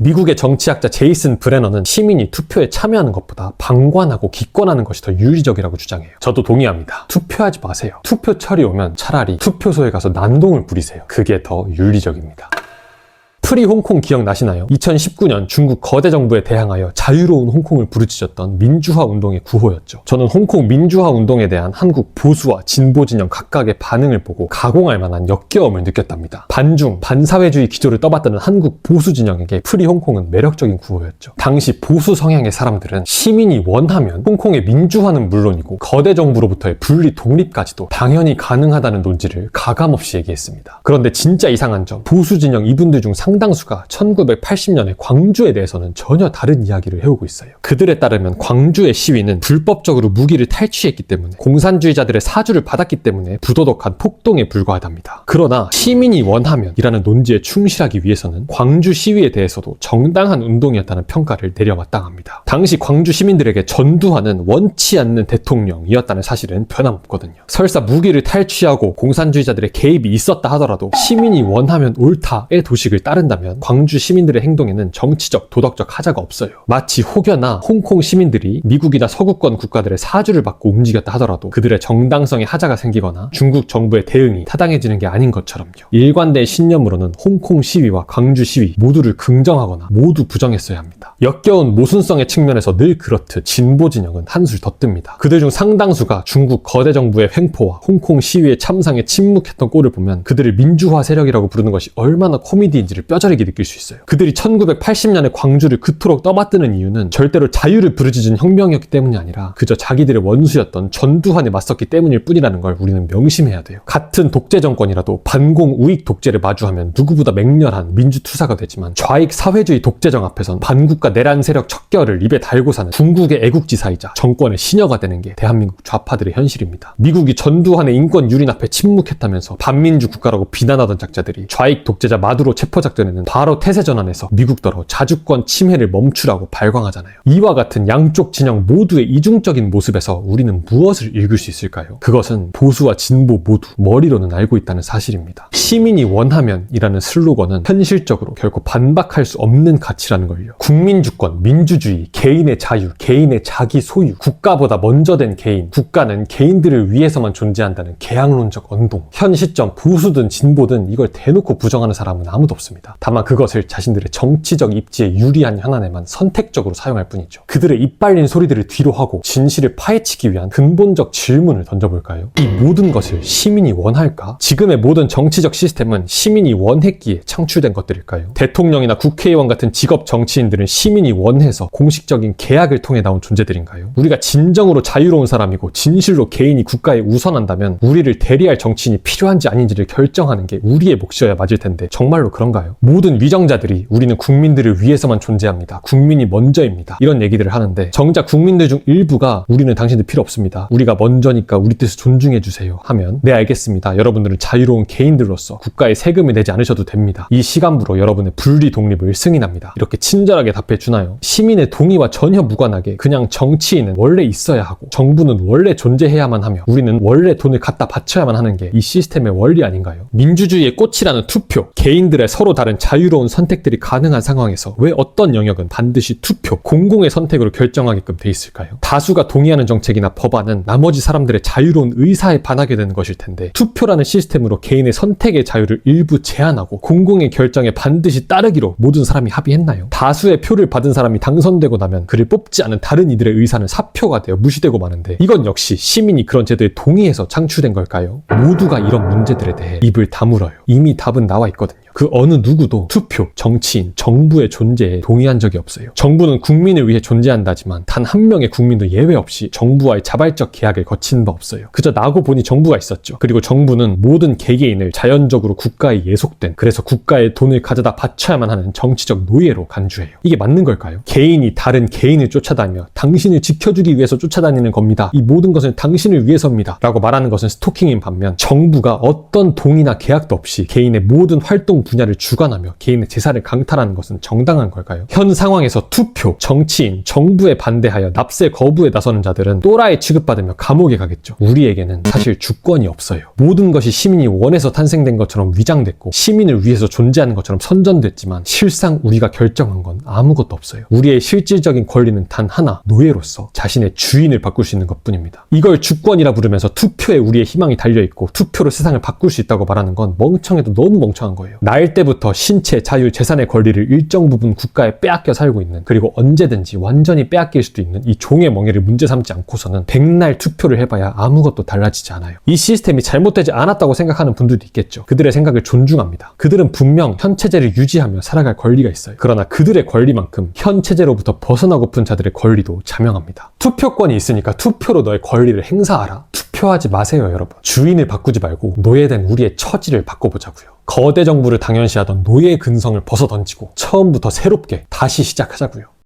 미국의 정치학자 제이슨 브레너는 시민이 투표에 참여하는 것보다 방관하고 기권하는 것이 더 윤리적이라고 주장해요. 저도 동의합니다. 투표하지 마세요. 투표철이 오면 차라리 투표소에 가서 난동을 부리세요. 그게 더 윤리적입니다. 프리 홍콩 기억나시나요? 2019년 중국 거대 정부에 대항하여 자유로운 홍콩을 부르짖었던 민주화 운동의 구호였죠. 저는 홍콩 민주화 운동에 대한 한국 보수와 진보 진영 각각의 반응을 보고 가공할 만한 역겨움을 느꼈답니다. 반중, 반사회주의 기조를 떠받드는 한국 보수 진영에게 프리 홍콩은 매력적인 구호였죠. 당시 보수 성향의 사람들은 시민이 원하면 홍콩의 민주화는 물론이고 거대 정부로부터의 분리 독립까지도 당연히 가능하다는 논지를 가감없이 얘기했습니다. 그런데 진짜 이상한 점, 보수 진영 이분들 중 상당수가 1980년에 광주에 대해서는 전혀 다른 이야기를 해오고 있어요. 그들에 따르면 광주의 시위는 불법적으로 무기를 탈취했기 때문에 공산주의자들의 사주를 받았기 때문에 부도덕한 폭동에 불과하답니다. 그러나 시민이 원하면 이라는 논지에 충실하기 위해서는 광주 시위에 대해서도 정당한 운동이었다는 평가를 내려마땅합니다. 당시 광주 시민들에게 전두환은 원치 않는 대통령이었다는 사실은 변함없거든요. 설사 무기를 탈취하고 공산주의자들의 개입이 있었다 하더라도 시민이 원하면 옳다의 도식을 따른다면 광주 시민들의 행동에는 정치적, 도덕적 하자가 없어요. 마치 혹여나 홍콩 시민들이 미국이나 서구권 국가들의 사주를 받고 움직였다 하더라도 그들의 정당성에 하자가 생기거나 중국 정부의 대응이 타당해지는 게 아닌 것처럼요. 일관된 신념으로는 홍콩 시위와 광주 시위 모두를 긍정하거나 모두 부정했어야 합니다. 역겨운 모순성의 측면에서 늘 그렇듯 진보 진영은 한술 더 뜹니다. 그들 중 상당수가 중국 거대 정부의 횡포와 홍콩 시위의 참상에 침묵했던 꼴을 보면 그들을 민주화 세력이라고 부르는 것이 얼마나 코미디인지를 뼈저리게 느낄 수 있어요. 그들이 1980년에 광주를 그토록 떠받드는 이유는 절대로 자유를 부르짖은 혁명이었기 때문이 아니라 그저 자기들의 원수였던 전두환에 맞섰기 때문일 뿐이라는 걸 우리는 명심해야 돼요. 같은 독재 정권이라도 반공 우익 독재를 마주하면 누구보다 맹렬한 민주투사가 되지만 좌익 사회주의 독재정 앞에선 반국가 내란 세력 척결을 입에 달고 사는 궁극의 애국지사이자 정권의 시녀가 되는 게 대한민국 좌파들의 현실입니다. 미국이 전두환의 인권 유린 앞에 침묵했다면서 반민주 국가라고 비난하던 작자들이 좌익 독재자 마두로 체포작전에는 바로 태세전환해서 미국더러 자주권 침해를 멈추라고 발광하잖아요. 이와 같은 양쪽 진영 모두의 이중적인 모습에서 우리는 무엇을 읽을 수 있을까요? 그것은 보수와 진보 모두 머리로는 알고 있다는 사실입니다. 시민이 원하면 이라는 슬로건은 현실적으로 결코 반박할 수 없는 가치라는 걸요. 국민주권, 민주주의, 개인의 자유, 개인의 자기 소유, 국가보다 먼저 된 개인, 국가는 개인들을 위해서만 존재한다는 개항론적 언동. 현 시점 보수든 진보든 이걸 대놓고 부정하는 사람은 아무도 없습니다. 다만 그것을 자신들의 정치적 입지에 유리한 현안에만 선택적으로 사용할 뿐이죠. 그들의 입발린 소리들을 뒤로 하고 진실을 파헤치기 위한 근본적 질문을 던져볼까요? 이 모든 것을 시민이 원할까? 지금의 모든 정치적 시스템은 시민이 원했기에 창출된 것들일까요? 대통령이나 국회의원 같은 직업 정치인들은 시민이 원해서 공식적인 계약을 통해 나온 존재들인가요? 우리가 진정으로 자유로운 사람이고 진실로 개인이 국가에 우선한다면 우리를 대리할 정치인이 필요한지 아닌지를 결정하는 게 우리의 몫이어야 맞을 텐데 정말로 그런가요? 모든 위정자들이 우리는 국민들을 위해서만 존재합니다. 국민이 먼저입니다. 이런 얘기들을 하는데 정작 국민들 중 일부가 우리는 당신들 필요 없습니다. 우리가 먼저니까 우리 뜻을 존중해주세요 하면 네 알겠습니다. 여러분들은 자유로운 개인들로서 국가에 세금을 내지 않으셔도 됩니다. 이 시간부로 여러분의 분리 독립을 승인합니다. 이렇게 친절하게 답해주나요? 시민의 동의와 전혀 무관하게 그냥 정치인은 원래 있어야 하고 정부는 원래 존재해야만 하며 우리는 원래 돈을 갖다 바쳐야만 하는 게 이 시스템의 원리 아닌가요? 민주주의의 꽃이라는 투표, 개인들의 서로 다른 자유로운 선택들이 가능한 상황에서 왜 어떤 영역은 반드시 투표, 공공의 선택으로 결정하게끔 돼 있을까요? 다수가 동의하는 정책이나 법안은 나머지 사람들의 자유로운 의사에 반하게 되는 것일 텐데 투표라는 시스템으로 개인의 선택의 자유를 일부 제한하고 공공의 결정에 반드시 따르기로 모든 사람이 합의했나요? 다수의 표를 받은 사람이 당선되고 나면 그를 뽑지 않은 다른 이들의 의사는 사표가 되어 무시되고 마는데 이건 역시 시민이 그런 제도에 동의해서 창출된 걸까요? 모두가 이런 문제들에 대해 입을 다물어요. 이미 답은 나와 있거든요. 그 어느 누구도 투표, 정치인, 정부의 존재에 동의한 적이 없어요. 정부는 국민을 위해 존재한다지만 단 한 명의 국민도 예외 없이 정부와의 자발적 계약을 거친 바 없어요. 그저 나고 보니 정부가 있었죠. 그리고 정부는 모든 개개인을 자연적으로 국가에 예속된, 그래서 국가의 돈을 가져다 바쳐야만 하는 정치적 노예로 간주해요. 이게 맞는 걸까요? 개인이 다른 개인을 쫓아다니며 당신을 지켜주기 위해서 쫓아다니는 겁니다. 이 모든 것은 당신을 위해서입니다. 라고 말하는 것은 스토킹인 반면 정부가 어떤 동의나 계약도 없이 개인의 모든 활동 모든 분야를 주관하며 개인의 재산을 강탈하는 것은 정당한 걸까요? 현 상황에서 투표, 정치인, 정부에 반대하여 납세 거부에 나서는 자들은 또라이 취급받으며 감옥에 가겠죠. 우리에게는 사실 주권이 없어요. 모든 것이 시민이 원해서 탄생된 것처럼 위장됐고 시민을 위해서 존재하는 것처럼 선전됐지만 실상 우리가 결정한 건 아무것도 없어요. 우리의 실질적인 권리는 단 하나, 노예로서 자신의 주인을 바꿀 수 있는 것뿐입니다. 이걸 주권이라 부르면서 투표에 우리의 희망이 달려있고 투표로 세상을 바꿀 수 있다고 말하는 건 멍청해도 너무 멍청한 거예요. 나일 때부터 신체, 자유, 재산의 권리를 일정 부분 국가에 빼앗겨 살고 있는, 그리고 언제든지 완전히 빼앗길 수도 있는 이 종의 멍에를 문제 삼지 않고서는 백날 투표를 해봐야 아무것도 달라지지 않아요. 이 시스템이 잘못되지 않았다고 생각하는 분들도 있겠죠. 그들의 생각을 존중합니다. 그들은 분명 현 체제를 유지하며 살아갈 권리가 있어요. 그러나 그들의 권리만큼 현 체제로부터 벗어나고픈 자들의 권리도 자명합니다. 투표권이 있으니까 투표로 너의 권리를 행사하라. 투표하지 마세요, 여러분. 주인을 바꾸지 말고 노예된 우리의 처지를 바꿔보자고요. 거대 정부를 당연시하던 노예 근성을 벗어던지고 처음부터 새롭게 다시 시작하자고요.